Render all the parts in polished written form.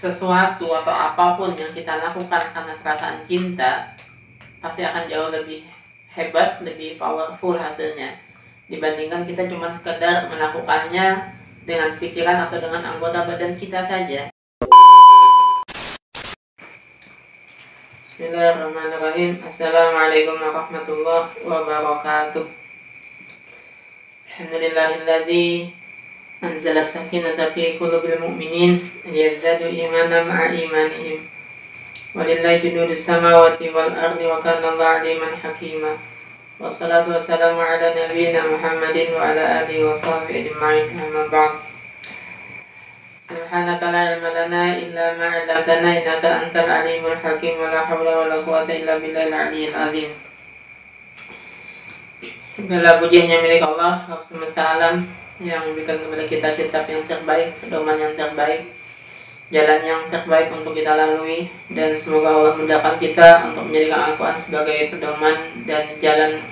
sesuatu atau apapun yang kita lakukan karena perasaan cinta pasti akan jauh lebih hebat, lebih powerful hasilnya dibandingkan kita cuma sekedar melakukannya dengan pikiran atau dengan anggota badan kita saja. Bismillahirrahmanirrahim. Assalamualaikum warahmatullahi wabarakatuh. Alhamdulillahilladzi anzala sakinata fi qulubil mu'minin liyazdadu imanan ma'a imanihim. Walillahi junudus samawati wal ardi wa kana Allahu aliman hakima. Wassalatu wassalamu ala nabiyyina Muhammadin wa ala alihi wa sahbihi ajma'in. Amma ba'd. Subhanaka la ilma lana illa ma 'allamtana innaka antal alimul hakim wa la haula wa la quwwata illa billahil aliyyil azim. Segala puji hanya milik Allah, Rabb semesta alam, yang memberikan kepada kita kitab yang terbaik, pedoman yang terbaik, jalan yang terbaik untuk kita lalui, dan semoga Allah mudahkan kita untuk menjadikan Al-Quran sebagai pedoman dan jalan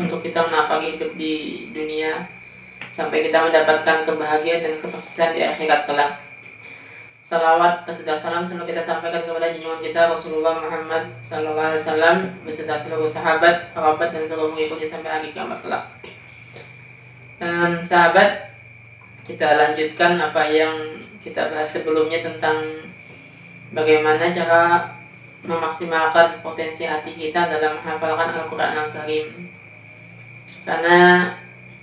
untuk kita menapaki hidup di dunia sampai kita mendapatkan kebahagiaan dan kesuksesan di akhirat kelak. Salawat beserta salam selalu kita sampaikan kepada junjungan kita Rasulullah Muhammad SAW beserta seluruh sahabat, kerabat, dan seluruh mengikuti sampai hari kiamat kelak. Dan sahabat, kita lanjutkan apa yang kita bahas sebelumnya tentang bagaimana cara memaksimalkan potensi hati kita dalam menghafalkan Al-Quran Al-Karim. Karena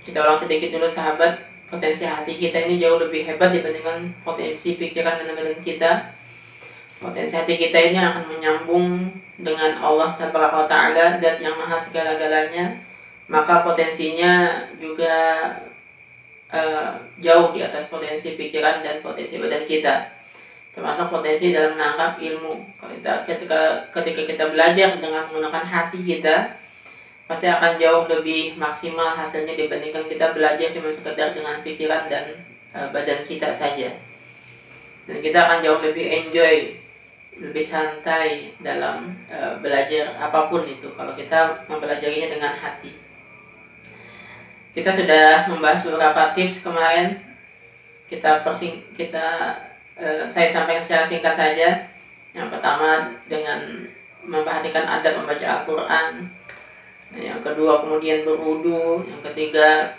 kita ulang sedikit dulu sahabat, potensi hati kita ini jauh lebih hebat dibandingkan potensi pikiran dan badan kita. Potensi hati kita ini akan menyambung dengan Allah Ta'ala, Zat yang maha segala-galanya. Maka potensinya juga jauh di atas potensi pikiran dan potensi badan kita, termasuk potensi dalam menangkap ilmu. Ketika kita belajar dengan menggunakan hati kita, pasti akan jauh lebih maksimal hasilnya dibandingkan kita belajar cuma sekedar dengan pikiran dan badan kita saja. Dan kita akan jauh lebih enjoy, lebih santai dalam belajar apapun itu kalau kita mempelajarinya dengan hati. Kita sudah membahas beberapa tips kemarin. Saya sampaikan secara singkat saja. Yang pertama dengan memperhatikan adab membaca Al-Quran. Yang kedua kemudian berwudu. Yang ketiga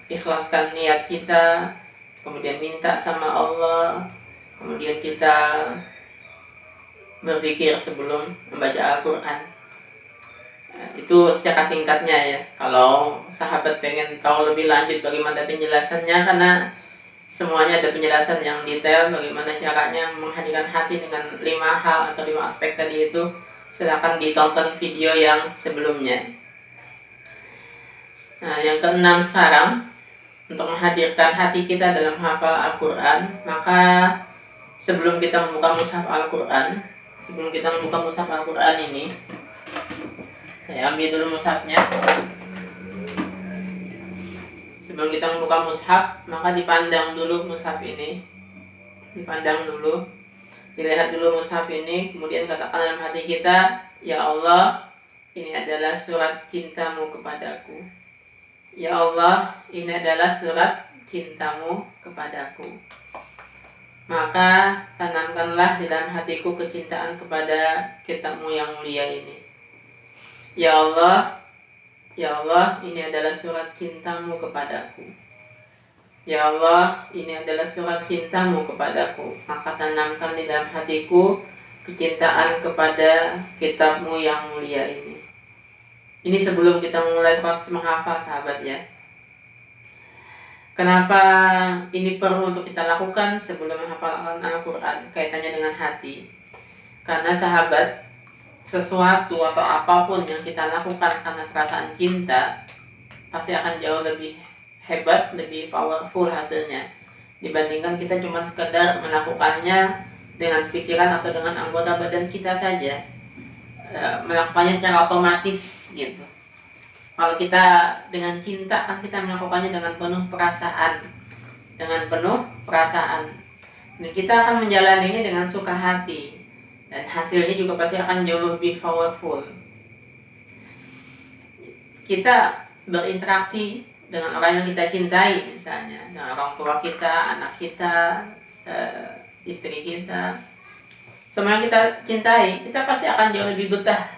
ikhlaskan niat kita. Kemudian minta sama Allah. Kemudian kita berzikir sebelum membaca Al-Quran. Itu secara singkatnya ya. Kalau sahabat pengen tahu lebih lanjut bagaimana penjelasannya, karena semuanya ada penjelasan yang detail bagaimana caranya menghadirkan hati dengan 5 hal atau 5 aspek tadi itu, silakan ditonton video yang sebelumnya. Nah, yang keenam sekarang, untuk menghadirkan hati kita dalam hafal Al-Quran, maka sebelum kita membuka mushaf Al-Quran ini, saya ambil dulu mushafnya. Sebelum kita membuka mushaf, maka dipandang dulu mushaf ini. Dipandang dulu, dilihat dulu mushaf ini, kemudian katakan dalam hati kita, ya Allah, ini adalah surat cintamu kepadaku. Ya Allah, ini adalah surat cintamu kepadaku. Maka tanamkanlah di dalam hatiku kecintaan kepada kitabmu yang mulia ini. Ya Allah, ini adalah surat cintamu kepadaku. Ya Allah, ini adalah surat cintamu kepadaku. Maka tanamkan di dalam hatiku kecintaan kepada kitabmu yang mulia ini. Ini sebelum kita memulai proses menghafal sahabat ya. Kenapa ini perlu untuk kita lakukan sebelum menghafal Al-Quran? Kaitannya dengan hati. Karena sahabat, sesuatu atau apapun yang kita lakukan karena perasaan cinta pasti akan jauh lebih hebat, lebih powerful hasilnya dibandingkan kita cuma sekedar melakukannya dengan pikiran atau dengan anggota badan kita saja, melakukannya secara otomatis gitu. Kalau kita dengan cinta kan kita melakukannya dengan penuh perasaan, dan kita akan menjalaninya dengan suka hati. Dan hasilnya juga pasti akan jauh lebih powerful. Kita berinteraksi dengan orang yang kita cintai, misalnya dengan orang tua kita, anak kita, istri kita, semua yang kita cintai, kita pasti akan jauh lebih betah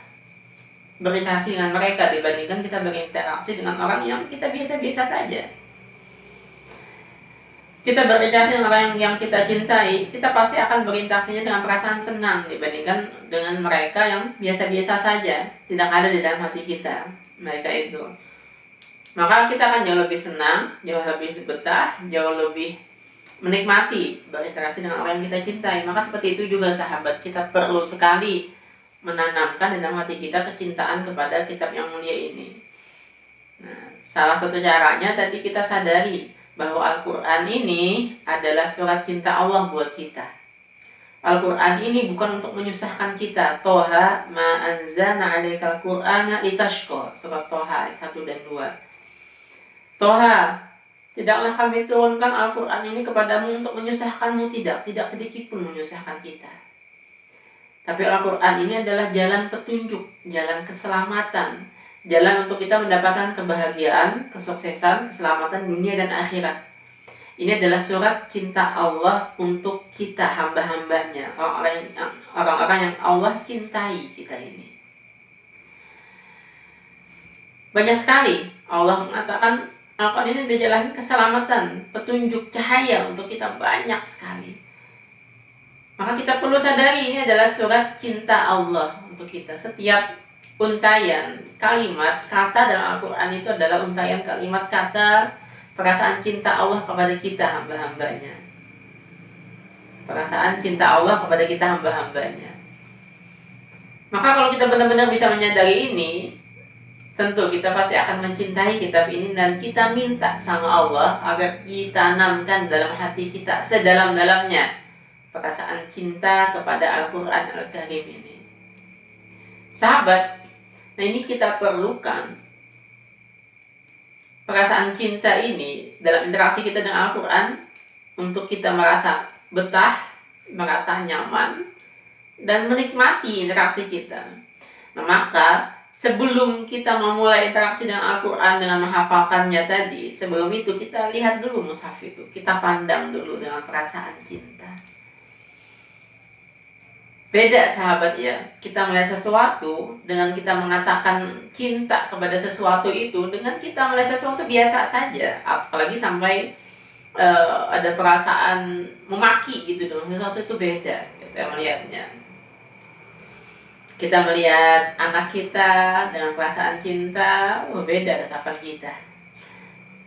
berinteraksi dengan mereka dibandingkan kita berinteraksi dengan orang yang kita biasa-biasa saja. Kita berinteraksi dengan orang yang kita cintai, kita pasti akan berinteraksinya dengan perasaan senang dibandingkan dengan mereka yang biasa-biasa saja, tidak ada di dalam hati kita, mereka itu. Maka kita akan jauh lebih senang, jauh lebih betah, jauh lebih menikmati berinteraksi dengan orang yang kita cintai. Maka seperti itu juga sahabat, kita perlu sekali menanamkan dalam hati kita kecintaan kepada kitab yang mulia ini. Nah, salah satu caranya tadi kita sadari bahwa Al-Quran ini adalah surat cinta Allah buat kita. Al-Quran ini bukan untuk menyusahkan kita. Toha ma anzalna 'alaikal Qur'ana litashqa. Surat Toha 1 dan 2. Toha, tidaklah kami turunkan Al-Quran ini kepadamu untuk menyusahkanmu. Tidak sedikit pun menyusahkan kita. Tapi Al-Quran ini adalah jalan petunjuk, jalan keselamatan, jalan untuk kita mendapatkan kebahagiaan, kesuksesan, keselamatan dunia dan akhirat. Ini adalah surat cinta Allah untuk kita, hamba-hambanya, orang-orang yang Allah cintai kita ini. Banyak sekali Allah mengatakan Al-Quran ini adalah jalan keselamatan, petunjuk, cahaya untuk kita, banyak sekali. Maka kita perlu sadari ini adalah surat cinta Allah untuk kita. Setiap untayan kalimat kata dalam Al-Quran itu adalah untayan kalimat kata perasaan cinta Allah kepada kita, hamba-hambanya. Perasaan cinta Allah kepada kita, hamba-hambanya. Maka kalau kita benar-benar bisa menyadari ini, tentu kita pasti akan mencintai kitab ini dan kita minta sama Allah agar ditanamkan dalam hati kita sedalam-dalamnya perasaan cinta kepada Al-Quran Al-Karim ini. Sahabat, nah ini kita perlukan perasaan cinta ini dalam interaksi kita dengan Al-Quran untuk kita merasa betah, merasa nyaman, dan menikmati interaksi kita. Nah, maka sebelum kita memulai interaksi dengan Al-Quran dengan menghafalkannya tadi, sebelum itu kita lihat dulu mushaf itu, kita pandang dulu dengan perasaan cinta. Beda sahabat ya, kita melihat sesuatu dengan kita mengatakan cinta kepada sesuatu itu dengan kita melihat sesuatu biasa saja, apalagi sampai ada perasaan memaki gitu dong, sesuatu itu beda kita melihatnya. Kita melihat anak kita dengan perasaan cinta, beda tatapan kita.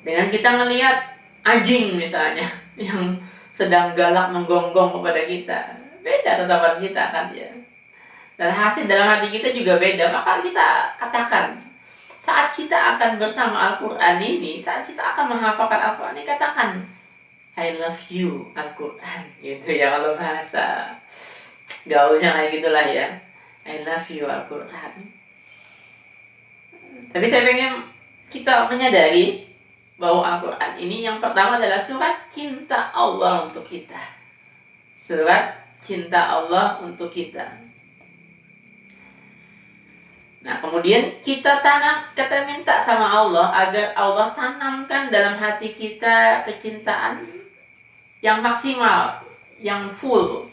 Dengan kita melihat anjing misalnya yang sedang galak menggonggong kepada kita, beda tatapan kita kan ya. Dan hasil dalam hati kita juga beda. Maka kita katakan, saat kita akan bersama Al-Quran ini, saat kita akan menghafalkan Al-Quran ini, katakan I love you Al-Quran, gitu ya kalau bahasa gaulnya kayak gitulah ya. I love you Al-Quran. Tapi saya pengen kita menyadari bahwa Al-Quran ini yang pertama adalah surat cinta Allah untuk kita. Surat cinta Allah untuk kita. Nah, kemudian kita minta sama Allah agar Allah tanamkan dalam hati kita kecintaan yang maksimal, yang full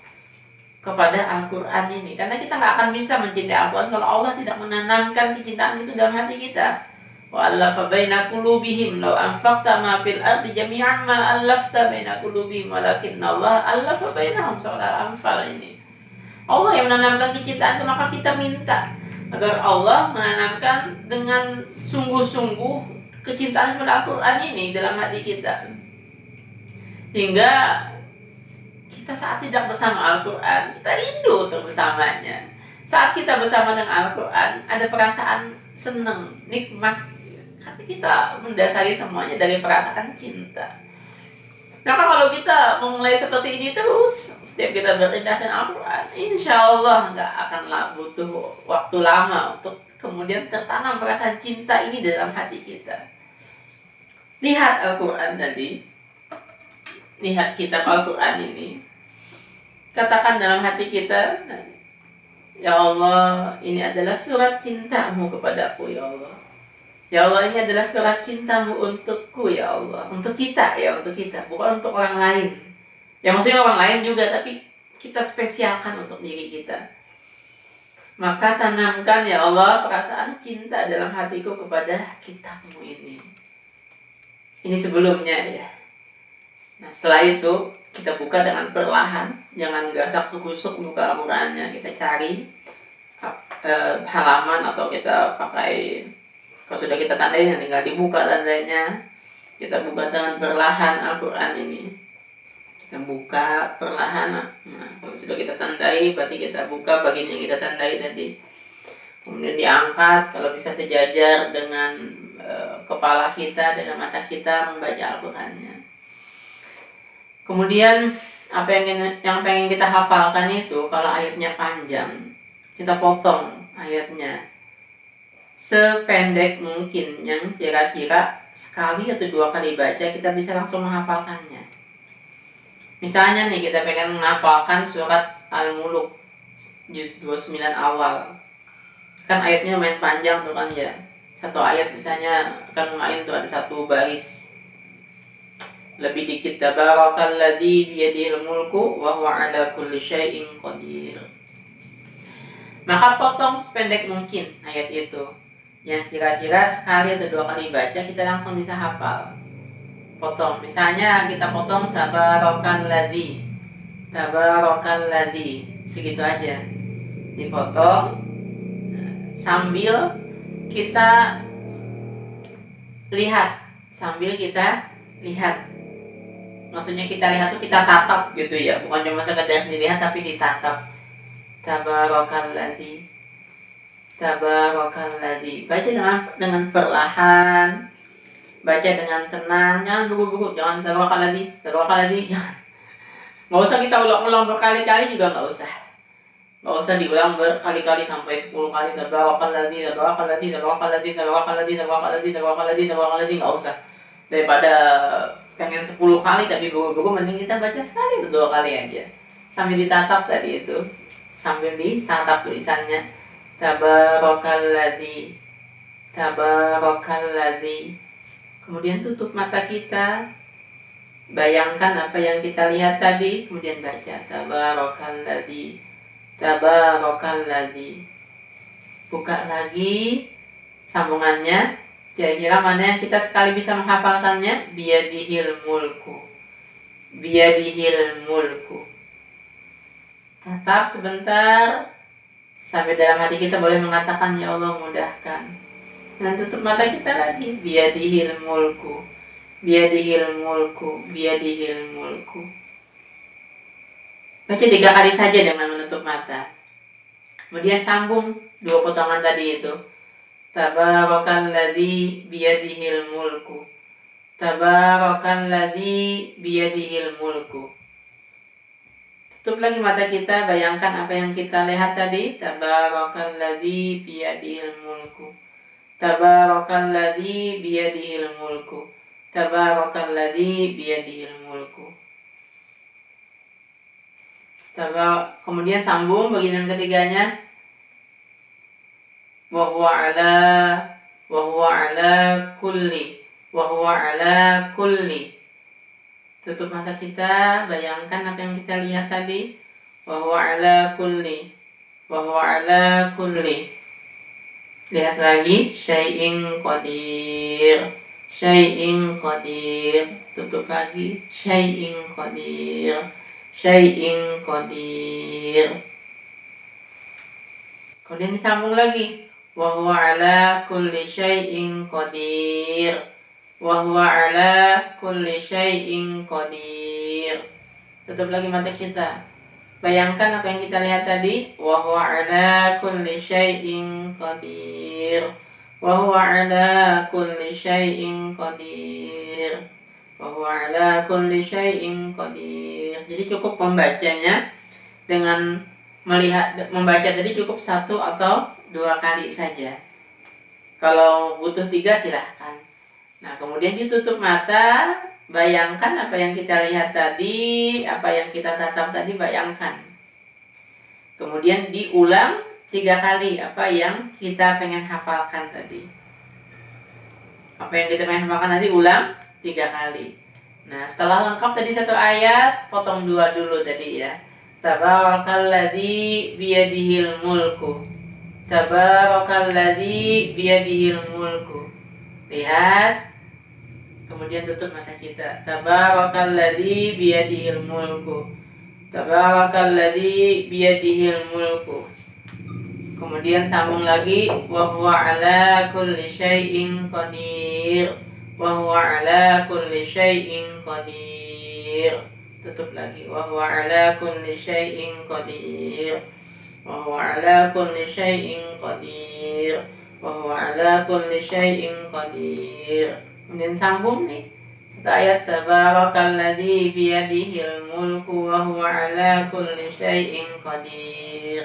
kepada Al-Quran ini. Karena kita nggak akan bisa mencintai Al-Quran kalau Allah tidak menanamkan kecintaan itu dalam hati kita. Wa allafa baina qulubihim law anfaqta ma fil ardi jami'an ma allafta baina qulubihim walakinna Allah allafa bainahum. Surah Al-Anfal ini. Allah yang menanamkan kecintaan itu, maka kita minta agar Allah menanamkan dengan sungguh-sungguh kecintaan kepada Al-Quran ini dalam hati kita. Hingga kita saat tidak bersama Al-Quran, kita rindu untuk bersamanya. Saat kita bersama dengan Al-Quran, ada perasaan senang, nikmat. Karena kita mendasari semuanya dari perasaan cinta. Maka kalau kita memulai seperti ini terus, setiap kita berinteraksi dengan Al-Quran, insya Allah nggak akan butuh waktu lama untuk kemudian tertanam perasaan cinta ini dalam hati kita. Lihat Al-Quran tadi, lihat kitab Al-Quran ini. Katakan dalam hati kita, ya Allah, ini adalah surat cintamu kepadaku ya Allah. Ya Allah, ini adalah surat cintamu untukku ya Allah. Untuk kita ya, untuk kita, bukan untuk orang lain. Ya maksudnya orang lain juga, tapi kita spesialkan untuk diri kita. Maka tanamkan ya Allah perasaan cinta dalam hatiku kepada kitabmu ini. Ini sebelumnya ya. Nah setelah itu kita buka dengan perlahan, jangan gasak kusuk buka Al-Qurannya. Kita cari halaman atau kita pakai, kalau sudah kita tandai tinggal dibuka tandanya. Kita buka dengan perlahan Al-Quran ini. Kita buka perlahan. Nah, kalau sudah kita tandai berarti kita buka bagian yang kita tandai tadi. Kemudian diangkat, kalau bisa sejajar dengan kepala kita, dengan mata kita membaca Al-Qurannya. Kemudian apa yang pengen kita hafalkan itu, kalau ayatnya panjang, kita potong ayatnya sependek mungkin, yang kira-kira sekali atau 2 kali baca kita bisa langsung menghafalkannya. Misalnya nih kita pengen menghafalkan surat Al-Muluk juz 29 awal. Kan ayatnya lumayan panjang tuh kan ya. Satu ayat misalnya kan lumayan tuh ada 1 baris. Lebih dikit, tabarakalladzi biyadihil mulku wa huwa ala kulli syai'in qadir. Maka potong sependek mungkin ayat itu, yang kira-kira sekali atau 2 kali baca kita langsung bisa hafal. Potong, misalnya kita potong tabarakalladzi, segitu aja dipotong, sambil kita lihat, maksudnya kita lihat tuh kita tatap gitu ya, bukan cuma sekedar dilihat tapi ditatap. Tabarakalladzi, baca dengan perlahan, baca dengan tenang, jangan buru-buru, jangan tabarakalladzi, jangan. Nggak usah kita ulang-ulang berkali-kali juga, nggak usah diulang berkali-kali sampai 10 kali. Tabarakalladzi, nggak usah. Daripada pengen 10 kali tapi buru-buru, mending kita baca sekali atau 2 kali aja sambil ditatap tadi itu, sambil ditatap tulisannya tabarakalladzi. Kemudian tutup mata kita, bayangkan apa yang kita lihat tadi, kemudian baca tabarakalladzi. Buka lagi sambungannya, kira-kira mana yang kita sekali bisa menghafalkannya. Biyadihil mulku. Tatap sebentar sampai dalam hati kita boleh mengatakan ya Allah mudahkan. Dan tutup mata kita lagi, biyadihil mulku. Baca 3 kali saja dengan menutup mata. Kemudian sambung 2 potongan tadi itu. Tabarakalladzi biyadihil mulku. Tutup lagi mata kita, bayangkan apa yang kita lihat tadi. Tabarakalladzi biyadihil mulku. Kemudian sambung bagian ketiganya. Wa huwa ala kulli. Tutup mata kita, bayangkan apa yang kita lihat tadi. Wa huwa ala kulli. Lihat lagi, syai'in qadir. Tutup lagi, syai'in qadir. Kemudian disambung lagi, wa huwa ala kulli syai'in qadir. Tutup lagi mata kita, bayangkan apa yang kita lihat tadi. Wa huwa ala kulli syai'in qadir. Jadi cukup membacanya dengan membaca tadi cukup 1 atau 2 kali saja. Kalau butuh 3 silahkan. Nah kemudian ditutup mata, bayangkan apa yang kita lihat tadi, apa yang kita tatap tadi, bayangkan. Kemudian diulang 3 kali apa yang kita pengen hafalkan tadi. Apa yang kita pengen hafalkan tadi ulang 3 kali. Nah, setelah lengkap tadi satu ayat, potong dua dulu tadi ya. Tabarakalladzi biyadihil mulku. Tabarakalladzi biyadihil mulku. Lihat. Kemudian tutup mata kita. Tabarakalladzi biyadihil mulku. Tabarakalladzi biyadihil mulku. Kemudian sambung lagi, wa huwa ala kulli syai'in qadir. Wa huwa ala kulli syai'in qadir. Tutup lagi, wa huwa ala kulli syai'in qadir. Wa huwa ala kulli syai'in qadir. Wa huwa ala kulli syai'in qadir. Kemudian sambung nih satu ayat, tabarakalladzi biyadihil mulku wa huwa ala kulli syai'in qadir.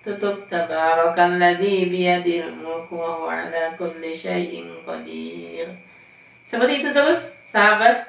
Tutup, tabarakalladzi biyadihil mulku wa huwa ala kulli syai'in qadir. Seperti itu terus sahabat,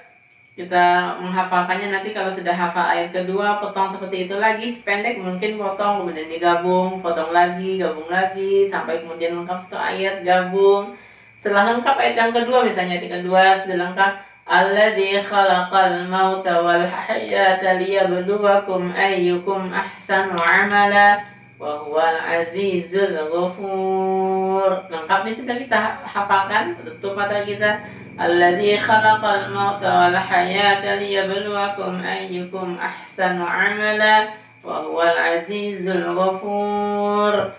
kita menghafalkannya. Nanti kalau sudah hafal ayat kedua, potong seperti itu lagi, sependek mungkin potong, kemudian digabung, potong lagi, gabung lagi, sampai kemudian lengkap satu ayat, gabung. Setelah lengkap ayat yang kedua, misalnya ayat kedua sudah lengkap, alladzi khalaqal mauta wal hayata liyabluwakum ayyukum ahsanu amala wa huwal azizul ghafur. Lengkap nih sudah kita hafalkan. Tutup mata kita. Alladzi khalaqal mauta wal hayata liyabluwakum ayyukum ahsanu amala wa huwal azizul ghafur.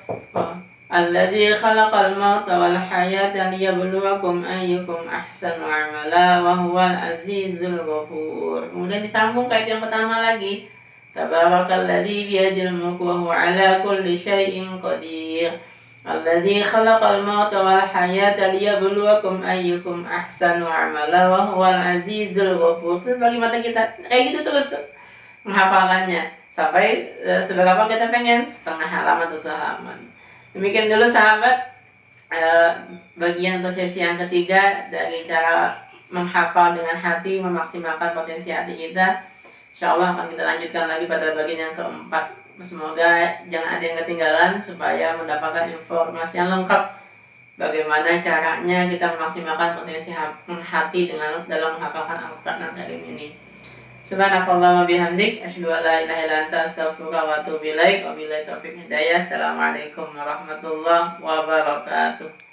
Alladzi khalaqal mauta wal hayata liyabluwakum ayyukum ahsanu amala wa huwal azizul ghafur. Kemudian disambung ayat yang pertama lagi. Tabarakalladzi biyadihil mulku wa huwa ala kulli syai'in qadir. Alladzi khalaqal mauta wal hayata liyabluwakum ayyukum ahsanu amala wa huwal azizul ghafur. Terus bagi mata kita kayak gitu terus tuh menghafalkannya sampai seberapa kita pengen, setengah halaman atau sehalaman. Demikian dulu sahabat bagian atau sesi yang ketiga dari cara menghafal dengan hati, memaksimalkan potensi hati kita. Insyaallah akan kita lanjutkan lagi pada bagian yang keempat. Semoga jangan ada yang ketinggalan supaya mendapatkan informasi yang lengkap bagaimana caranya kita memaksimalkan potensi hati dengan dalam menghafalkan Al-Qur'an Karim ini. Subhanakallahumma bihamdik, asyhadu an la ilaha illa anta, astaghfiruka wa atubu ilaik. Wabillahi taufiq hidayah. Assalamualaikum warahmatullahi wabarakatuh.